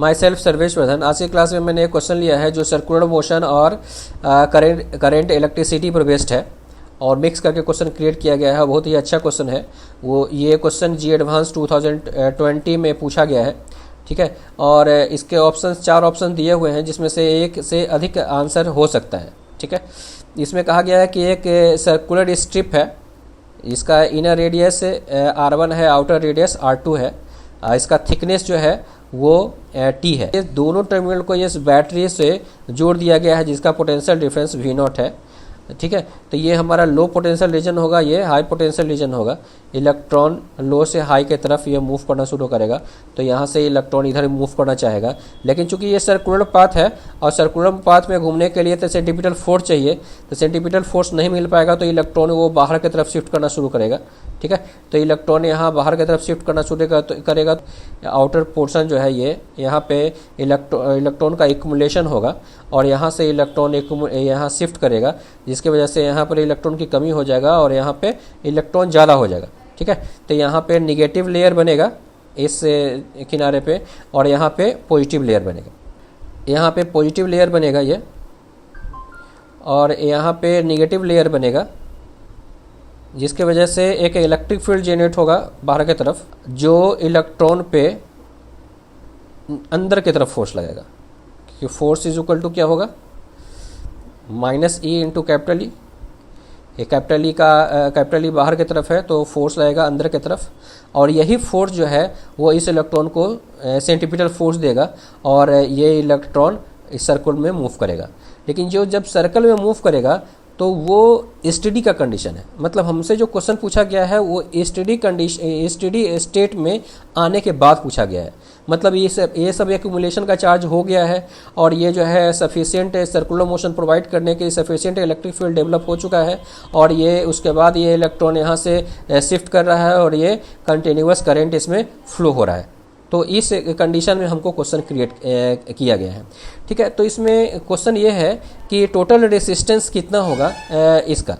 My self Sarvesh Vardhan. आज की class में मैंने एक क्वेश्चन लिया है जो सर्कुलर मोशन और करेंट इलेक्ट्रिसिटी पर बेस्ड है और मिक्स करके क्वेश्चन क्रिएट किया गया है। बहुत ही अच्छा क्वेश्चन है। वो ये क्वेश्चन जी एडवांस 2020 में पूछा गया है, ठीक है। और इसके ऑप्शन 4 ऑप्शन दिए हुए हैं जिसमें से एक से अधिक आंसर हो सकता है, ठीक है। इसमें कहा गया है कि एक सर्कुलर स्ट्रिप है, इसका इनर रेडियस R1 है, आउटर रेडियस R2 है, इसका थिकनेस जो है वो T है। ये दोनों टर्मिनल को इस बैटरी से जोड़ दिया गया है जिसका पोटेंशियल डिफरेंस V0 है, ठीक है। तो ये हमारा लो पोटेंशियल रीजन होगा, ये हाई पोटेंशियल रीजन होगा। इलेक्ट्रॉन लो से हाई के तरफ ये मूव करना शुरू करेगा, तो यहाँ से इलेक्ट्रॉन इधर मूव करना चाहेगा। लेकिन चूंकि ये सर्कुलर पाथ है और सर्कुलर पाथ में घूमने के लिए तो सेंटीपिटल फोर्स चाहिए, तो सेंटीपिटल फोर्स नहीं मिल पाएगा तो इलेक्ट्रॉन वो बाहर की तरफ शिफ्ट करना शुरू करेगा, ठीक है। तो इलेक्ट्रॉन यहाँ बाहर की तरफ शिफ्ट करना शुरू करेगा। आउटर पोर्शन जो है ये यहाँ पे इलेक्ट्रॉन का एक्युमुलेशन होगा और यहाँ से इलेक्ट्रॉन यहाँ शिफ्ट करेगा, जिसकी वजह से यहाँ पर इलेक्ट्रॉन की कमी हो जाएगा और यहाँ पे इलेक्ट्रॉन ज़्यादा हो जाएगा, ठीक है। तो यहाँ पे निगेटिव लेयर बनेगा इस किनारे पे और यहाँ पे पॉजिटिव लेयर बनेगा। यहाँ पे पॉजिटिव लेयर बनेगा ये और यहाँ पे निगेटिव लेयर बनेगा, जिसके वजह से एक इलेक्ट्रिक फील्ड जनरेट होगा बाहर की तरफ, जो इलेक्ट्रॉन पे अंदर की तरफ फोर्स लगेगा। क्योंकि फोर्स इज इक्वल टू क्या होगा, -E इंटू कैपिटल ई। ये कैपिटल ई बाहर की तरफ है तो फोर्स लगेगा अंदर की तरफ, और यही फोर्स जो है वो इस इलेक्ट्रॉन को सेंटीपिटल फोर्स देगा और ये इलेक्ट्रॉन इस सर्कल में मूव करेगा। लेकिन जब सर्कल में मूव करेगा तो वो स्टेडी का कंडीशन है। मतलब हमसे जो क्वेश्चन पूछा गया है वो स्टेडी स्टेट में आने के बाद पूछा गया है। मतलब ये सब एक्युमुलेशन का चार्ज हो गया है और ये जो है सफिशिएंट सर्कुलर मोशन प्रोवाइड करने के लिए सफिशिएंट इलेक्ट्रिक फील्ड डेवलप हो चुका है और ये उसके बाद ये इलेक्ट्रॉन यहाँ से शिफ्ट कर रहा है और ये कंटिन्यूअस करंट इसमें फ्लो हो रहा है। तो इस कंडीशन में हमको क्वेश्चन क्रिएट किया गया है, ठीक है। तो इसमें क्वेश्चन ये है कि टोटल रेसिस्टेंस कितना होगा इसका।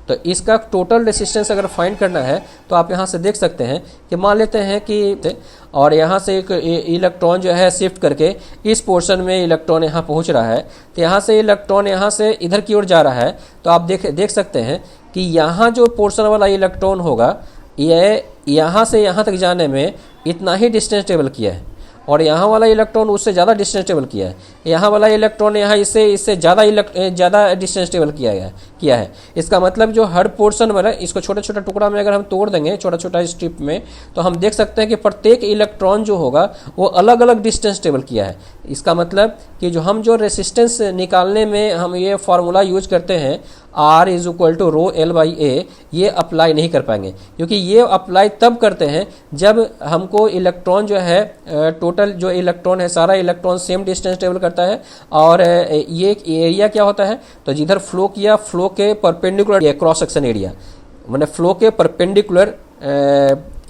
तो इसका टोटल रेसिस्टेंस अगर फाइंड करना है तो आप यहाँ से देख सकते हैं कि मान लेते हैं कि और यहाँ से एक इलेक्ट्रॉन जो है शिफ्ट करके इस पोर्शन में इलेक्ट्रॉन यहाँ पहुँच रहा है, तो यहाँ से इलेक्ट्रॉन यहाँ से इधर की ओर जा रहा है। तो आप देख सकते हैं कि यहाँ जो पोर्शन वाला इलेक्ट्रॉन होगा ये यहाँ से यहाँ तक जाने में इतना ही डिस्टेंस ट्रेवल किया है और यहाँ वाला इलेक्ट्रॉन उससे ज़्यादा डिस्टेंस ट्रेवल किया है। यहाँ वाला इलेक्ट्रॉन यहाँ इससे ज़्यादा डिस्टेंस ट्रेवल किया है। इसका मतलब जो हर पोर्शन वाला, इसको छोटा छोटा टुकड़ा में अगर हम तोड़ देंगे छोटा छोटा स्ट्रिप में, तो हम देख सकते हैं कि प्रत्येक इलेक्ट्रॉन जो होगा वो अलग अलग डिस्टेंस ट्रेवल किया है। इसका मतलब कि जो रेसिस्टेंस निकालने में हम ये फार्मूला यूज करते हैं R is equal to rho L/A, ये अप्लाई नहीं कर पाएंगे, क्योंकि ये अप्लाई तब करते हैं जब हमको इलेक्ट्रॉन जो है टोटल जो इलेक्ट्रॉन है सारा इलेक्ट्रॉन सेम डिस्टेंस ट्रेवल करता है और ये एरिया क्या होता है, तो जिधर फ्लो किया फ्लो के परपेंडिकुलर ये क्रॉस सेक्शन एरिया, मैंने फ्लो के परपेंडिकुलर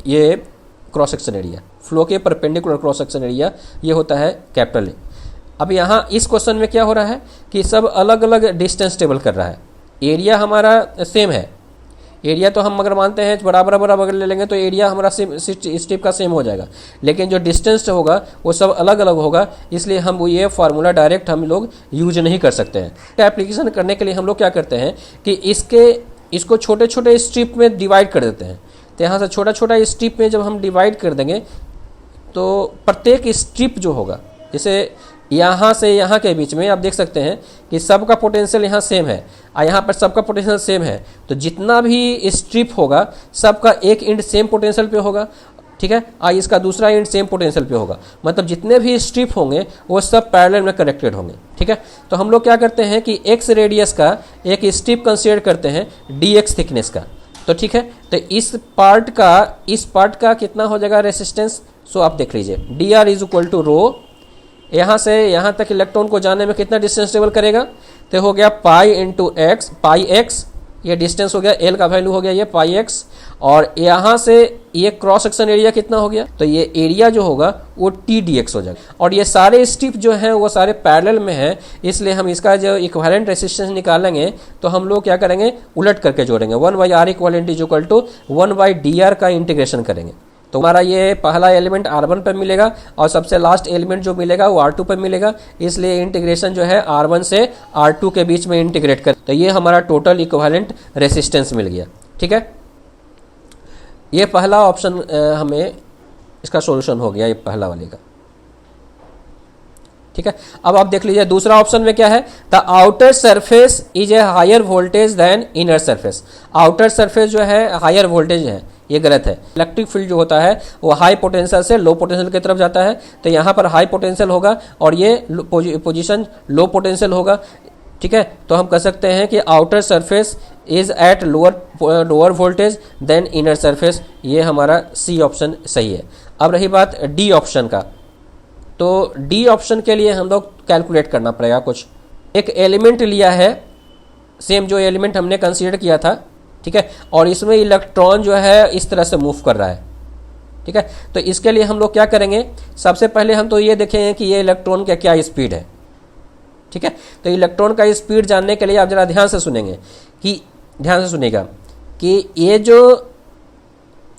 ये क्रॉस सेक्शन एरिया, फ्लो के परपेंडिकुलर क्रॉस सेक्शन एरिया ये होता है कैपिटल ए। अब यहाँ इस क्वेश्चन में क्या हो रहा है कि सब अलग अलग डिस्टेंस ट्रेवल कर रहा है। एरिया हमारा सेम है, एरिया तो हम अगर मानते हैं बराबर ले लेंगे तो एरिया हमारा स्ट्रिप का सेम हो जाएगा, लेकिन जो डिस्टेंस होगा वो सब अलग अलग होगा। इसलिए हम वो ये फार्मूला डायरेक्ट हम लोग यूज नहीं कर सकते हैं। एप्लीकेशन करने के लिए हम लोग क्या करते हैं कि इसको छोटे छोटे स्ट्रिप में डिवाइड कर देते हैं। तो यहाँ से छोटा छोटा स्ट्रिप में जब हम डिवाइड कर देंगे तो प्रत्येक स्ट्रिप जो होगा, जैसे यहाँ से यहाँ के बीच में आप देख सकते हैं कि सबका पोटेंशियल यहाँ सेम है और यहाँ पर सबका पोटेंशियल सेम है, तो जितना भी स्ट्रिप होगा सबका एक एंड सेम पोटेंशियल पे होगा, ठीक है, और इसका दूसरा एंड सेम पोटेंशियल पे होगा। मतलब जितने भी स्ट्रिप होंगे वो सब पैरेलल में कनेक्टेड होंगे, ठीक है। तो हम लोग क्या करते हैं कि x रेडियस का एक स्ट्रिप कंसीडर करते हैं dx थिकनेस का, तो ठीक है। तो इस पार्ट का कितना हो जाएगा रेसिस्टेंस, सो आप देख लीजिए dr इज इक्वल टू रो, यहाँ से यहाँ तक इलेक्ट्रॉन को जाने में कितना डिस्टेंस ट्रेवल करेगा, तो हो गया पाई इंटू एक्स, पाई एक्स ये डिस्टेंस हो गया, एल का वैल्यू हो गया ये पाई एक्स, और यहाँ से ये क्रॉस सेक्शन एरिया कितना हो गया, तो ये एरिया जो होगा वो टी डी एक्स हो जाएगा। और ये सारे स्ट्रिप जो हैं वो सारे पैरेलल में हैं, इसलिए हम इसका जो इक्विवेलेंट रेसिस्टेंस निकालेंगे तो हम लोग क्या करेंगे, उलट करके जोड़ेंगे, 1/r equivalent is equal to 1/dr का इंटीग्रेशन करेंगे। तो हमारा ये पहला एलिमेंट R1 पर मिलेगा और सबसे लास्ट एलिमेंट जो मिलेगा वो R2 पर मिलेगा, इसलिए इंटीग्रेशन जो है R1 से R2 के बीच में इंटीग्रेट कर, तो ये हमारा टोटल इक्विवेलेंट रेसिस्टेंस मिल गया। ठीक है, ये पहला ऑप्शन हमें इसका सॉल्यूशन हो गया, ये पहला वाले का। ठीक है, अब आप देख लीजिए दूसरा ऑप्शन में क्या है, the outer surface is a higher voltage than inner surface. Outer surface जो है हायर वोल्टेज है, ये गलत है। इलेक्ट्रिक फील्ड जो होता है वो हाई पोटेंशियल से लो पोटेंशियल की तरफ जाता है, तो यहाँ पर हाई पोटेंशियल होगा और ये पोजीशन लो पोटेंशियल होगा। ठीक है, तो हम कह सकते हैं कि outer surface is at lower voltage than inner surface, ये हमारा सी ऑप्शन सही है। अब रही बात डी ऑप्शन का, तो डी ऑप्शन के लिए हम लोग कैलकुलेट करना पड़ेगा कुछ। एक एलिमेंट लिया है, सेम जो एलिमेंट हमने कंसीडर किया था, ठीक है, और इसमें इलेक्ट्रॉन जो है इस तरह से मूव कर रहा है। ठीक है, तो इसके लिए हम लोग क्या करेंगे, सबसे पहले हम तो ये देखेंगे कि ये इलेक्ट्रॉन का क्या स्पीड है। ठीक है, तो इलेक्ट्रॉन का स्पीड जानने के लिए आप जरा ध्यान से सुनेंगे कि ध्यान से सुनेगा कि ये जो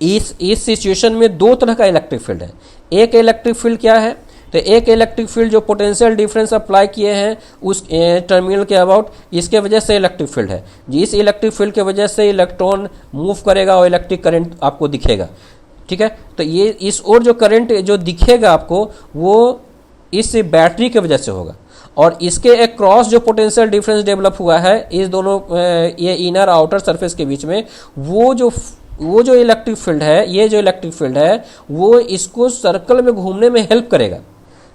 इस सिचुएशन में दो तरह का इलेक्ट्रिक फील्ड है। एक इलेक्ट्रिक फील्ड क्या है, तो एक इलेक्ट्रिक फील्ड जो पोटेंशियल डिफरेंस अप्लाई किए हैं उस टर्मिनल के अबाउट, इसके वजह से इलेक्ट्रिक फील्ड है। इस इलेक्ट्रिक फील्ड के वजह से इलेक्ट्रॉन मूव करेगा और इलेक्ट्रिक करंट आपको दिखेगा। ठीक है, तो ये इस और जो करंट जो दिखेगा आपको वो इस बैटरी की वजह से होगा, और इसके एक क्रॉस जो पोटेंशियल डिफरेंस डेवलप हुआ है इस दोनों ये इनर आउटर सरफेस के बीच में, वो जो इलेक्ट्रिक फील्ड है, ये जो इलेक्ट्रिक फील्ड है वो इसको सर्कल में घूमने में हेल्प करेगा।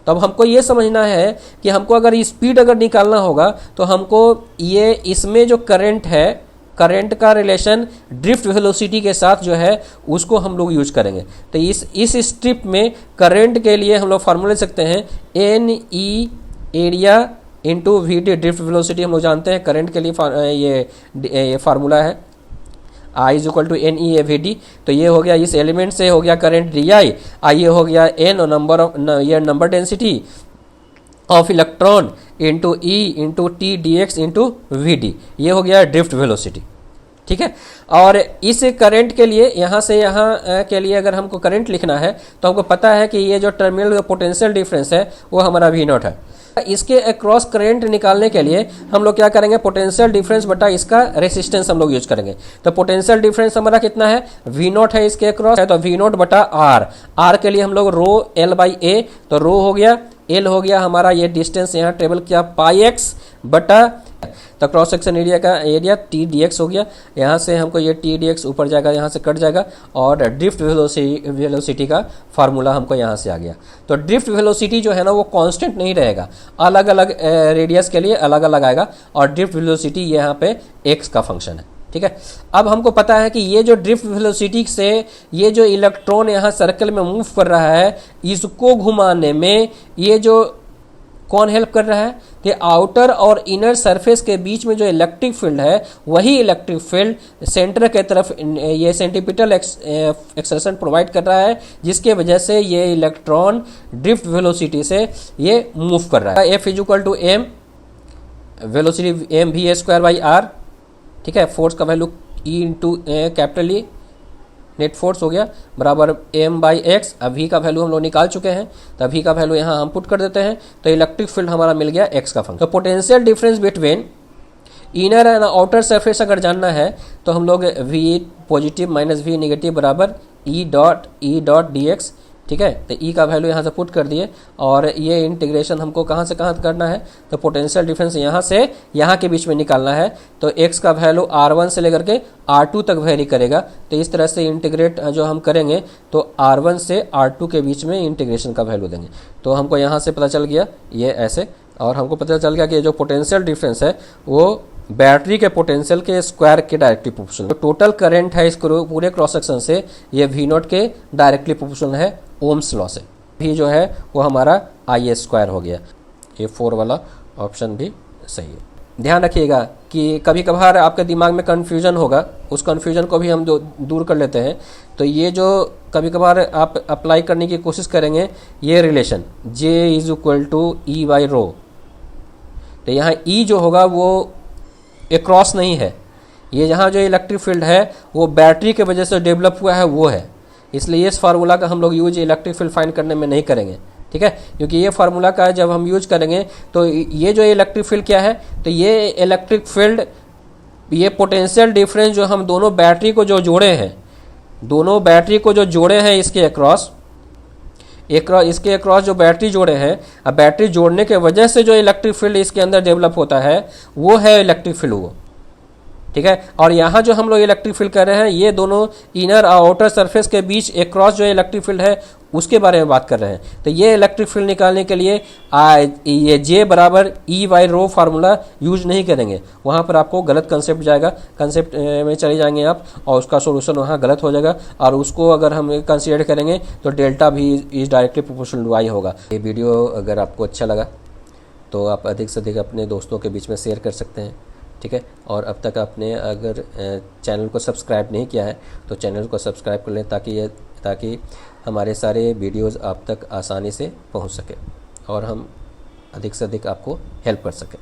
तो अब हमको ये समझना है कि हमको अगर स्पीड अगर निकालना होगा तो हमको ये इसमें जो करंट है, करंट का रिलेशन ड्रिफ्ट वेलोसिटी के साथ जो है उसको हम लोग यूज करेंगे। तो इस स्ट्रिप में करंट के लिए हम लोग फार्मूला ले सकते हैं, n e area into v t, drift velocity हम लोग जानते हैं करंट के लिए ये फार्मूला है, I is equal to n e A v d. तो ये हो गया इस एलिमेंट से हो गया करंट डी आई, ये हो गया एन और number density of electron into e into t d x into v d, ये हो गया ड्रिफ्ट वेलोसिटी। ठीक है, और इस करंट के लिए यहाँ से यहाँ के लिए अगर हमको करंट लिखना है तो हमको पता है कि ये जो टर्मिनल पोटेंशियल डिफरेंस है वो हमारा वी नॉट है। इसके अक्रॉस करंट निकालने के लिए हम लोग क्या करेंगे, पोटेंशियल डिफरेंस बटा इसका रेसिस्टेंस हम लोग यूज करेंगे। तो पोटेंशियल डिफरेंस हमारा कितना है, वी नॉट है, इसके अक्रॉस है तो वी नॉट बटा आर के लिए हम लोग रो एल बाई ए, तो रो हो गया, एल हो गया हमारा ये डिस्टेंस यहाँ ट्रेवल किया पाई एक्स बटा, तो क्रॉस सेक्शन एरिया का एरिया टी डी एक्स हो गया। यहाँ से हमको ये टी डी एक्स ऊपर जाएगा, यहाँ से कट जाएगा, और ड्रिफ्ट वेलोसिटी का फार्मूला हमको यहाँ से आ गया। तो ड्रिफ्ट वेलोसिटी जो है ना वो कांस्टेंट नहीं रहेगा, अलग अलग रेडियस के लिए अलग अलग आएगा, और ड्रिफ्ट वेलोसिटी यहाँ पे एक्स का फंक्शन है। ठीक है, अब हमको पता है कि ये जो ड्रिफ्ट वेलोसिटी से ये जो इलेक्ट्रॉन यहाँ सर्कल में मूव कर रहा है, इसको घुमाने में ये जो कौन हेल्प कर रहा है, कि आउटर और इनर सरफेस के बीच में जो इलेक्ट्रिक फील्ड है वही इलेक्ट्रिक फील्ड सेंटर के तरफ ये सेंटीपिटल एक्सर्शन प्रोवाइड कर रहा है, जिसके वजह से ये इलेक्ट्रॉन ड्रिफ्ट वेलोसिटी से ये मूव कर रहा है। F is equal to m, velocity m v a square by r. ठीक है, फोर्स का value e into capital E, net force हो गया बराबर एम बाई एक्स। अब वी का वैल्यू हम लोग निकाल चुके हैं, तो वी का वैल्यू यहाँ हम पुट कर देते हैं, तो इलेक्ट्रिक फील्ड हमारा मिल गया एक्स का फंक्शन। तो potential difference between inner and outer surface अगर जानना है तो हम लोग v positive minus v negative बराबर ई डॉट डी एक्स। ठीक है, तो ई का वैल्यू यहाँ से पुट कर दिए, और ये इंटीग्रेशन हमको कहाँ से कहाँ करना है, तो पोटेंशियल डिफरेंस यहाँ से यहाँ के बीच में निकालना है। तो x का वैल्यू r1 से लेकर के r2 तक वेरी करेगा, तो इस तरह से इंटीग्रेट जो हम करेंगे तो r1 से r2 के बीच में इंटीग्रेशन का वैल्यू देंगे। तो हमको यहाँ से पता चल गया ये ऐसे, और हमको पता चल गया कि जो पोटेंशियल डिफरेंस है वो बैटरी के पोटेंशियल के स्क्वायर के डायरेक्टली प्रोपोर्शनल। तो टोटल करंट है इस पूरे क्रॉस सेक्शन से ये वी नॉट के डायरेक्टली प्रोपोर्शनल है ओम्स लॉ से। भी जो है वो हमारा आई ए स्क्वायर हो गया। ये 4 वाला ऑप्शन भी सही है। ध्यान रखिएगा कि कभी कभार आपके दिमाग में कन्फ्यूजन होगा, उस कन्फ्यूजन को भी हम जो दूर कर लेते हैं। तो ये जो कभी कभार आप अप्लाई करने की कोशिश करेंगे, ये relation J is equal to E by rho, तो यहाँ ई जो होगा वो एक क्रॉस नहीं है, ये यहाँ जो इलेक्ट्रिक फील्ड है वो बैटरी के वजह से डेवलप हुआ है वो है, इसलिए इस फार्मूला का हम लोग यूज इलेक्ट्रिक फील्ड फाइंड करने में नहीं करेंगे, ठीक है, क्योंकि ये फार्मूला का जब हम यूज करेंगे तो ये जो इलेक्ट्रिक फील्ड क्या है, तो ये इलेक्ट्रिक फील्ड, ये पोटेंशियल डिफरेंस जो हम दोनों बैटरी को जो जोड़े हैं, दोनों बैटरी को जो जोड़े हैं इसके अक्रॉस, इसके अक्रॉस जो बैटरी जोड़े हैं, अब बैटरी जोड़ने के वजह से जो इलेक्ट्रिक फील्ड इसके अंदर डेवलप होता है वो है इलेक्ट्रिक फील्ड वो, ठीक है। और यहाँ जो हम लोग इलेक्ट्रिक फील्ड कर रहे हैं, ये दोनों इनर और आउटर सरफेस के बीच एक क्रॉस जो इलेक्ट्रिक फील्ड है उसके बारे में बात कर रहे हैं। तो ये इलेक्ट्रिक फील्ड निकालने के लिए ये J बराबर E by rho formula use नहीं करेंगे, वहाँ पर आपको गलत कंसेप्ट जाएगा, कंसेप्ट में चले जाएंगे आप और उसका सोल्यूशन वहाँ गलत हो जाएगा, और उसको अगर हम कंसिडर करेंगे तो डेल्टा भी is directly proportional to I होगा। ये वीडियो अगर आपको अच्छा लगा तो आप अधिक से अधिक अपने दोस्तों के बीच में शेयर कर सकते हैं, ठीक है। और अब तक आपने अगर चैनल को सब्सक्राइब नहीं किया है तो चैनल को सब्सक्राइब कर लें, ताकि हमारे सारे वीडियोस आप तक आसानी से पहुंच सके और हम अधिक से अधिक आपको हेल्प कर सकें।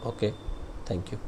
Okay, thank you.